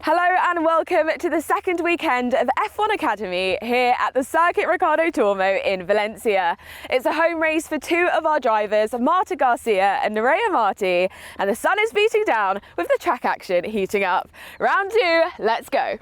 Hello and welcome to the second weekend of F1 Academy here at the Circuit Ricardo Tormo in Valencia. It's a home race for two of our drivers, Marta Garcia and Nerea Marti, and the sun is beating down with the track action heating up. Round two, let's go.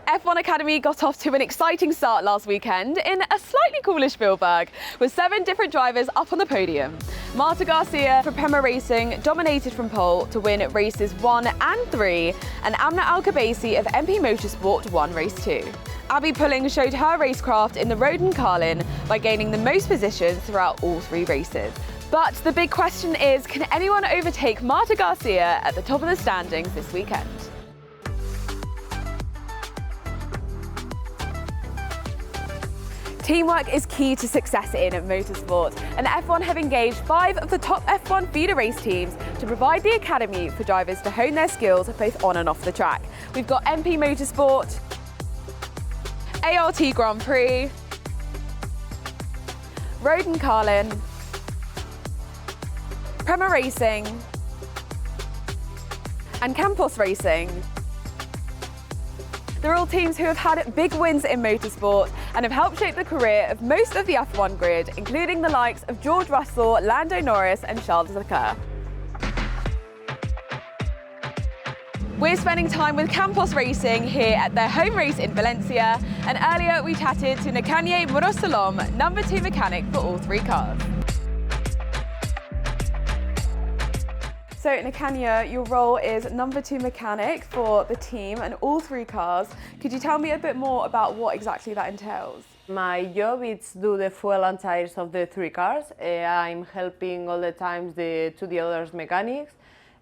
F1 Academy got off to an exciting start last weekend in a slightly coolish Spielberg, with 7 different drivers up on the podium. Marta Garcia from Prema Racing dominated from pole to win races 1 and 3, and Amna Al-Khabaisi of MP Motorsport won race 2. Abby Pulling showed her racecraft in the Roden Carlin by gaining the most positions throughout all 3 races. But the big question is, can anyone overtake Marta Garcia at the top of the standings this weekend? Teamwork is key to success in motorsport, and F1 have engaged 5 of the top F1 feeder race teams to provide the academy for drivers to hone their skills both on and off the track. We've got MP Motorsport, ART Grand Prix, Roden Carlin, Prema Racing, and Campos Racing. They're all teams who have had big wins in motorsport and have helped shape the career of most of the F1 grid, including the likes of George Russell, Lando Norris and Charles Leclerc. We're spending time with Campos Racing here at their home race in Valencia, and earlier we chatted to Nekanye Morosalom, number 2 mechanic for all 3 cars. So Nekanya, your role is number 2 mechanic for the team and all 3 cars. Could you tell me a bit more about what exactly that entails? My job is to do the fuel and tires of the 3 cars. I'm helping all the times the other mechanics.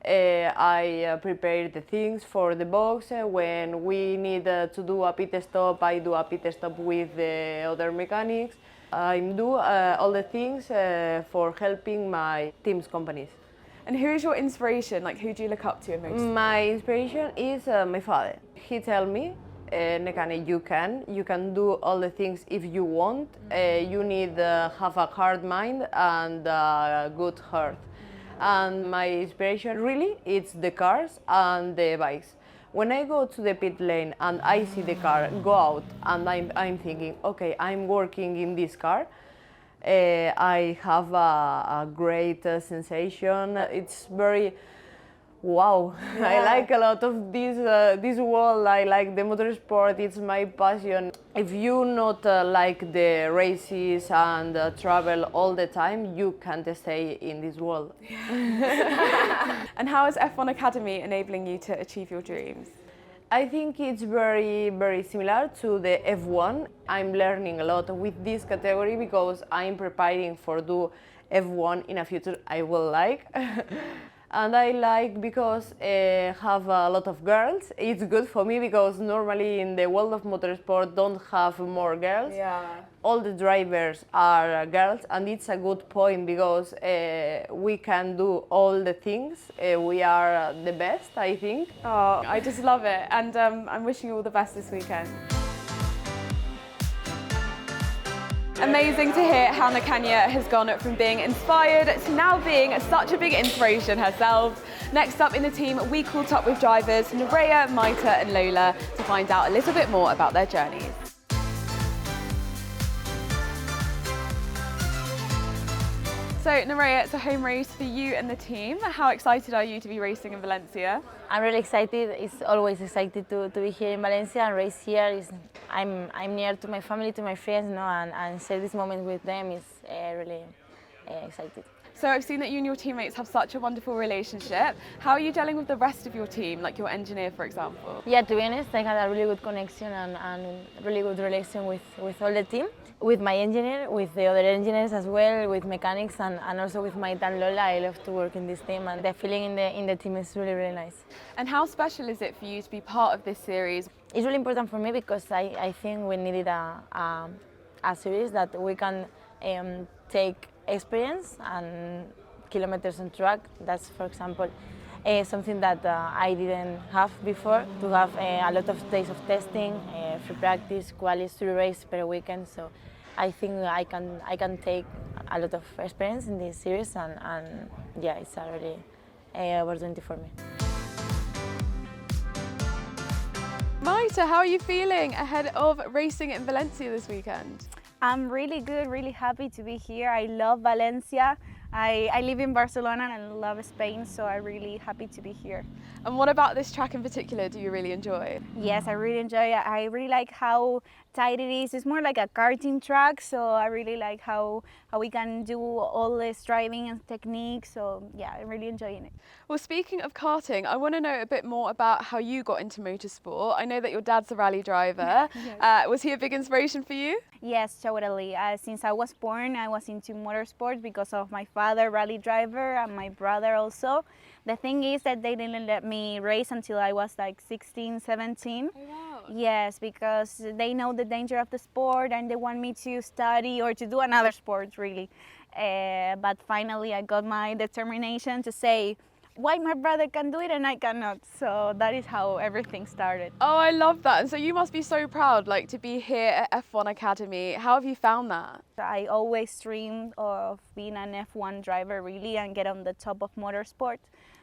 I prepare the things for the box. When we need to do a pit stop, I do a pit stop with the other mechanics. I do all the things for helping my team's companies. And who is your inspiration? Like, who do you look up to in motorsport? My inspiration is my father. He tells me, Nekane, you can do all the things if you want. You need have a hard mind and a good heart. And my inspiration really is the cars and the bikes. When I go to the pit lane and I see the car go out and I'm thinking, okay, I'm working in this car, I have a great sensation. It's very wow. Yeah. I like a lot of this world. I like the motorsport. It's my passion. If you not like the races and travel all the time, you can't stay in this world. Yeah. And how is F1 Academy enabling you to achieve your dreams? I think it's very, very similar to the F1. I'm learning a lot with this category because I'm preparing for do F1 in a future I will like. And I like because have a lot of girls. It's good for me because normally in the world of motorsport don't have more girls. Yeah. All the drivers are girls, and it's a good point because we can do all the things. We are the best, I think. Oh, I just love it, and I'm wishing you all the best this weekend. Amazing to hear how Nekanya has gone from being inspired to now being such a big inspiration herself. Next up in the team, we caught up with drivers Nerea, Maita and Lola to find out a little bit more about their journeys. So Nerea, it's a home race for you and the team. How excited are you to be racing in Valencia? I'm really excited. It's always excited to be here in Valencia and race here. I'm near to my family, to my friends, and share this moment with them is really excited. So I've seen that you and your teammates have such a wonderful relationship. How are you gelling with the rest of your team, like your engineer, for example? Yeah, to be honest, I had a really good connection and really good relation with all the team. With my engineer, with the other engineers as well, with mechanics and also with my Dan Lola. I love to work in this team and the feeling in the team is really, really nice. And how special is it for you to be part of this series? It's really important for me because I think we needed a series that we can take experience and kilometers on track. That's, for example, something that I didn't have before, to have a lot of days of testing, free practice, quali 3 races per weekend. So I think I can take a lot of experience in this series and yeah, it's a really opportunity for me. Maita, how are you feeling ahead of racing in Valencia this weekend? I'm really good, really happy to be here. I love Valencia. I live in Barcelona and I love Spain, so I'm really happy to be here. And what about this track in particular do you really enjoy? Yes, I really enjoy it. I really like how tight it is. It's more like a karting track, so I really like how we can do all this driving and technique. So yeah, I'm really enjoying it. Well, speaking of karting, I want to know a bit more about how you got into motorsport. I know that your dad's a rally driver. Yes. Was he a big inspiration for you? Yes, totally. Since I was born, I was into motorsport because of my father, rally driver, and my brother also. The thing is that they didn't let me race until I was like 16, 17. Oh, wow. Yes, because they know the danger of the sport and they want me to study or to do another sport, really. But finally, I got my determination to say, why my brother can do it and I cannot. So that is how everything started. Oh, I love that. And so you must be so proud, like, to be here at F1 Academy. How have you found that? I always dreamed of being an F1 driver, really, and get on the top of motorsport.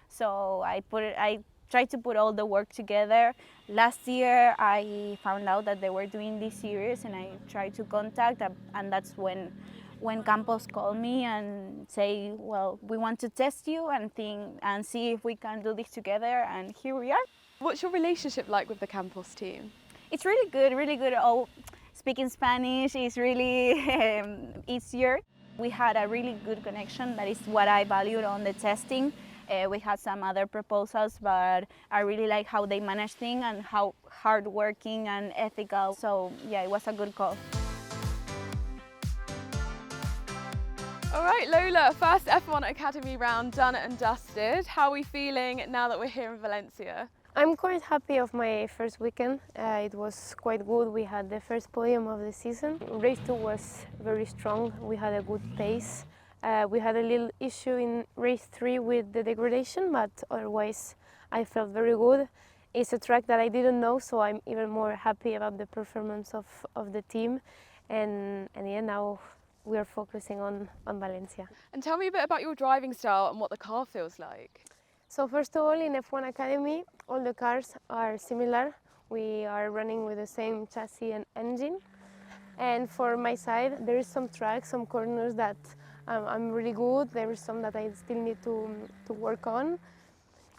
So I tried to put all the work together. Last year, I found out that they were doing this series, and I tried to contact, and that's when Campos called me and say, well, we want to test you and see if we can do this together, and here we are. What's your relationship like with the Campos team? It's really good, really good. Oh, speaking Spanish is really easier. We had a really good connection. That is what I valued on the testing. We had some other proposals, but I really like how they manage things and how hardworking and ethical. So yeah, it was a good call. All right, Lola, first F1 Academy round done and dusted. How are we feeling now that we're here in Valencia? I'm quite happy of my first weekend. It was quite good. We had the first podium of the season. Race 2 was very strong. We had a good pace. We had a little issue in race 3 with the degradation, but otherwise I felt very good. It's a track that I didn't know, so I'm even more happy about the performance of the team. And yeah, now we are focusing on Valencia. And tell me a bit about your driving style and what the car feels like. So first of all, in F1 Academy, all the cars are similar. We are running with the same chassis and engine. And for my side, there is some tracks, some corners that I'm really good. There is some that I still need to work on.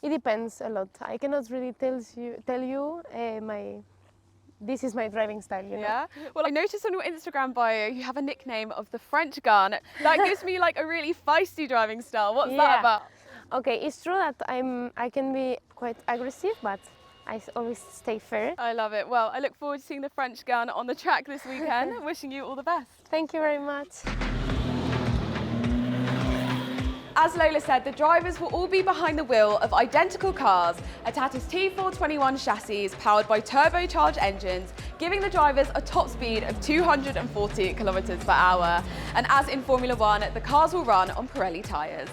It depends a lot. I cannot really tell you this is my driving style, you know? Yeah. Well, I noticed on your Instagram bio you have a nickname of the French gun. That gives me like a really feisty driving style. What's that about? Okay, it's true that I can be quite aggressive, but I always stay fair. I love it. Well, I look forward to seeing the French gun on the track this weekend. Wishing you all the best. Thank you very much. As Lola said, the drivers will all be behind the wheel of identical cars, a Tata's T421 chassis powered by turbocharged engines, giving the drivers a top speed of 240 kilometers per hour. And as in Formula One, the cars will run on Pirelli tyres.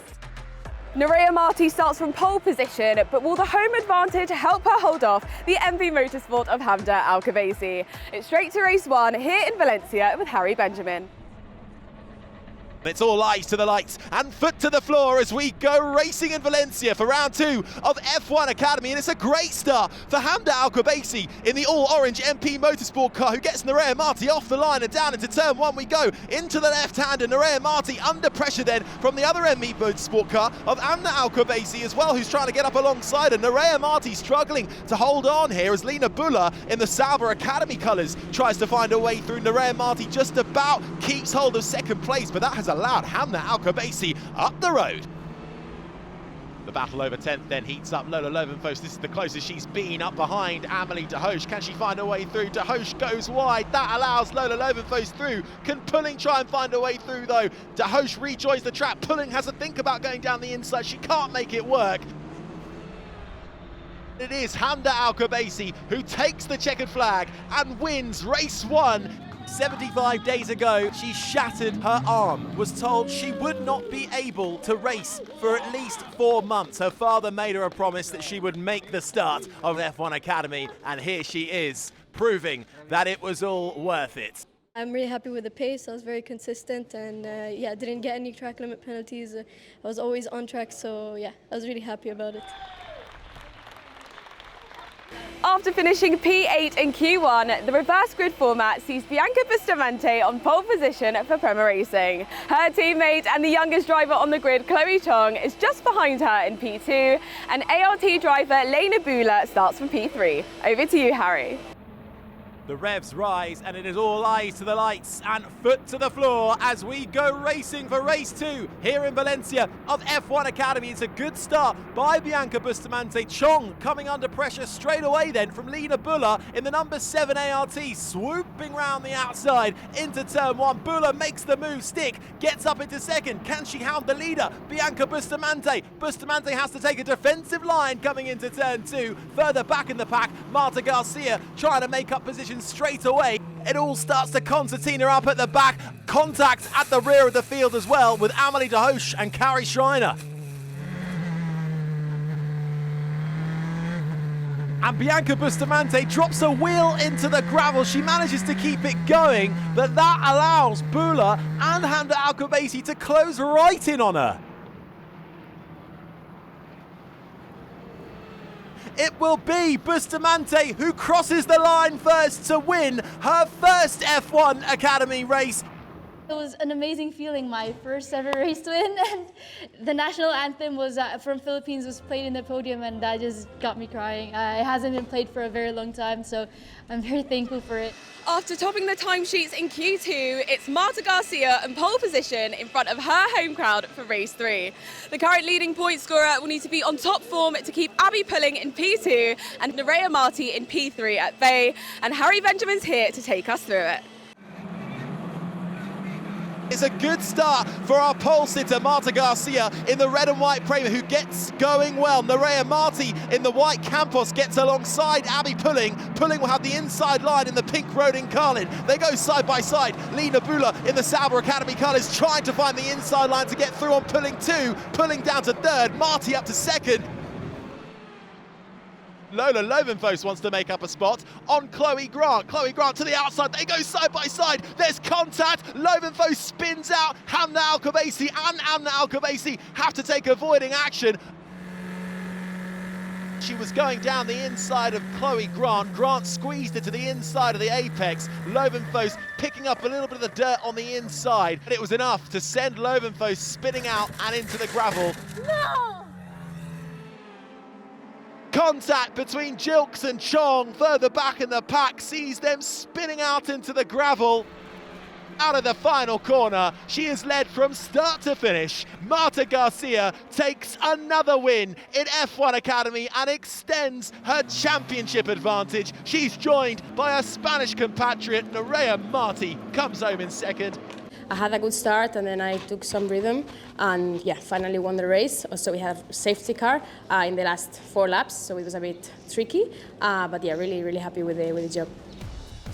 Nerea Marti starts from pole position, but will the home advantage help her hold off the MP Motorsport of Hamda Al-Khabaisi? It's straight to race 1 here in Valencia with Harry Benjamin. It's all eyes to the lights and foot to the floor as we go racing in Valencia for round 2 of F1 Academy, and it's a great start for Hamda Al-Khabaisi in the all-orange MP Motorsport car, who gets Nerea Marti off the line, and down into turn 1 we go into the left-hander. Nerea Marti under pressure then from the other MP Motorsport car of Hamda Al-Khabaisi as well, who's trying to get up alongside her. Nerea Marti struggling to hold on here as Lena Buller in the Sauber Academy colours tries to find her way through. Nerea Marti just about keeps hold of second place, but that has has allowed Hamna Al-Kubaisi up the road. The battle over 10th then heats up. Lola Löwenfuss, this is the closest she's been up behind Amelie de Hooch. Can she find her way through? De Hooch goes wide. That allows Lola Löwenfuss through. Can Pulling try and find her way through though? De Hooch rejoins the track. Pulling has a think about going down the inside. She can't make it work. It is Hamna Al-Kubaisi who takes the checkered flag and wins race 1. 75 days ago, she shattered her arm, was told she would not be able to race for at least 4 months. Her father made her a promise that she would make the start of F1 Academy, and here she is, proving that it was all worth it. I'm really happy with the pace. I was very consistent and yeah, didn't get any track limit penalties. I was always on track, so yeah, I was really happy about it. After finishing P8 in Q1, the reverse grid format sees Bianca Bustamante on pole position for Prema Racing. Her teammate and the youngest driver on the grid, Chloe Chong, is just behind her in P2, and ART driver Lena Bühler starts from P3. Over to you, Harry. The revs rise and it is all eyes to the lights and foot to the floor as we go racing for race 2 here in Valencia of F1 Academy. It's a good start by Bianca Bustamante. Chong coming under pressure straight away then from Lena Bühler in the number 7 ART, swooping round the outside into turn 1. Bühler makes the move stick, gets up into second. Can she hound the leader? Bianca Bustamante. Bustamante has to take a defensive line coming into turn 2. Further back in the pack, Marta Garcia trying to make up position straight away. It all starts to concertina up at the back. Contact at the rear of the field as well with Amelie de Hooch and Carrie Schreiner. And Bianca Bustamante drops a wheel into the gravel. She manages to keep it going, but that allows Bühler and Hamna Al-Kubaisi to close right in on her. It will be Bustamante who crosses the line first to win her first F1 Academy race. It was an amazing feeling, my first ever race to win, and the national anthem was from Philippines was played in the podium, and that just got me crying. It hasn't been played for a very long time, so I'm very thankful for it. After topping the timesheets in Q2, it's Marta Garcia in pole position in front of her home crowd for race 3. The current leading point scorer will need to be on top form to keep Abby Pulling in P2 and Nerea Marti in P3 at bay, and Harry Benjamin's here to take us through it. It's a good start for our pole sitter, Marta Garcia, in the red and white Prema, who gets going well. Nerea Marti in the white Campos gets alongside Abby Pulling. Pulling will have the inside line in the pink Rodin Carlin. They go side by side. Lena Bühler in the Sauber Academy colours trying to find the inside line to get through on Pulling 2. Pulling down to third, Marti up to second. Lola Löwenfuss wants to make up a spot on Chloe Grant. Chloe Grant to the outside, they go side by side, there's contact, Löwenfuss spins out, Hamna Al-Kubaisi and Hamna Al-Kubaisi have to take avoiding action. She was going down the inside of Chloe Grant. Grant squeezed it to the inside of the apex. Löwenfuss picking up a little bit of the dirt on the inside, but it was enough to send Löwenfuss spinning out and into the gravel. No! Contact between Jilks and Chong further back in the pack sees them spinning out into the gravel. Out of the final corner, she is led from start to finish. Marta Garcia takes another win in F1 Academy and extends her championship advantage. She's joined by her Spanish compatriot, Nerea Marti, comes home in second. I had a good start and then I took some rhythm and yeah, finally won the race. Also we have safety car in the last 4 laps, so it was a bit tricky, but yeah, really happy with the job.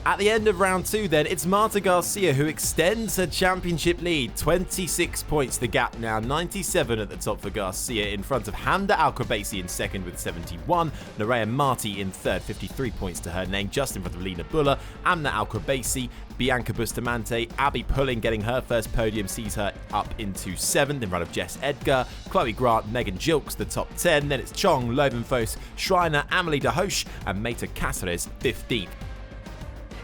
At the end of round 2 then, it's Marta Garcia who extends her championship lead. 26 points the gap now, 97 at the top for Garcia, in front of Hamna Al-Kubaisi in second with 71, Nerea Marti in third, 53 points to her name, just in front of Lena Bühler, Hamna Al-Kubaisi, Bianca Bustamante, Abby Pulling getting her first podium sees her up into 7th in front of Jess Edgar, Chloe Grant, Megan Jilks the top 10, then it's Chong, Löwenfuss, Schreiner, Amelie de Hooch and Meta Cáceres 15th.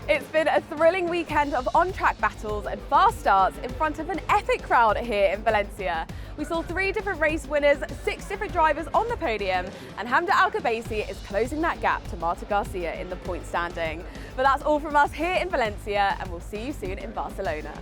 It's been a thrilling weekend of on-track battles and fast starts in front of an epic crowd here in Valencia. We saw 3 different race winners, 6 different drivers on the podium, and Hamna Al-Kubaisi is closing that gap to Marta Garcia in the point standing. But that's all from us here in Valencia, and we'll see you soon in Barcelona.